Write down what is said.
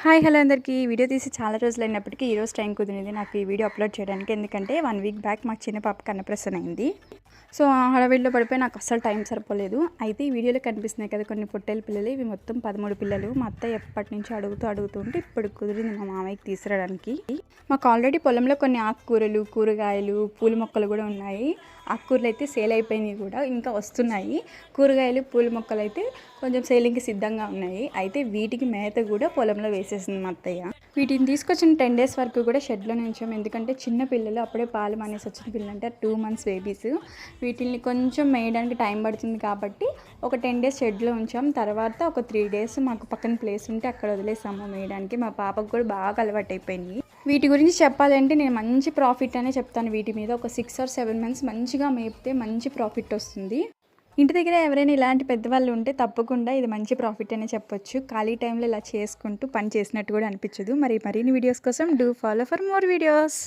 Hi hello అందరికీ video తీసి చాలా రోజులైనప్పటికీ ఈరోజు టైం కుదిరింది నాకు ఈ వీడియో అప్లోడ్ చేయడానికి. ఎందుకంటే 1 వీక్ బ్యాక్ మాకు చిన్న పాపకి అన్నప్రాసన అయింది. సో ఆ హడావిడిలో పడిపోయి నాకు అస్సలు టైం సరిపోలేదు. అయితే ఈ వీడియోలో కనిపిస్తున్నాయి కదా కొన్ని పొట్టేలు పిల్లలు, ఇవి మొత్తం 13 పిల్లలు. మా అత్తయ్య ఎప్పటి నుంచి అడుగుతూ ఉంటే ఇప్పుడు కుదిరింది మా మామయ్యకి తీసుకురావడానికి. మాకు ఆల్రెడీ పొలంలో కొన్ని ఆకుకూరలు, కూరగాయలు, పూల మొక్కలు కూడా ఉన్నాయి. ఆకుకూరలు అయితే సేల్ అయిపోయినాయి కూడా, ఇంకా వస్తున్నాయి. కూరగాయలు, పూల మొక్కలు అయితే కొంచెం సేలింగ్కి సిద్ధంగా ఉన్నాయి. అయితే వీటికి మేత కూడా పొలంలో వేసేసింది మా అత్తయ్య. వీటిని తీసుకొచ్చిన 10 days వరకు కూడా షెడ్లో నుంచాం. ఎందుకంటే చిన్న పిల్లలు, అప్పుడే పాలు మానేసి వచ్చిన పిల్లలు అంటే 2 months బేబీస్. వీటిని కొంచెం మేయడానికి టైం పడుతుంది కాబట్టి ఒక 10 days షెడ్లో ఉంచాం. తర్వాత ఒక 3 days మాకు పక్కన ప్లేస్ ఉంటే అక్కడ వదిలేసాము మేయడానికి. మా పాపకు కూడా బాగా అలవాటు అయిపోయింది. వీటి గురించి చెప్పాలంటే నేను మంచి ప్రాఫిట్ అనే చెప్తాను. వీటి మీద ఒక 6 or 7 months మంచిగా మేపితే మంచి ప్రాఫిట్ వస్తుంది. ఇంటి దగ్గర ఎవరైనా ఇలాంటి పెద్దవాళ్ళు ఉంటే తప్పకుండా ఇది మంచి ప్రాఫిట్ అనే చెప్పొచ్చు. ఖాళీ టైంలో ఇలా చేసుకుంటూ పని చేసినట్టు కూడా అనిపించదు. మరిన్ని వీడియోస్ కోసం do follow for more videos.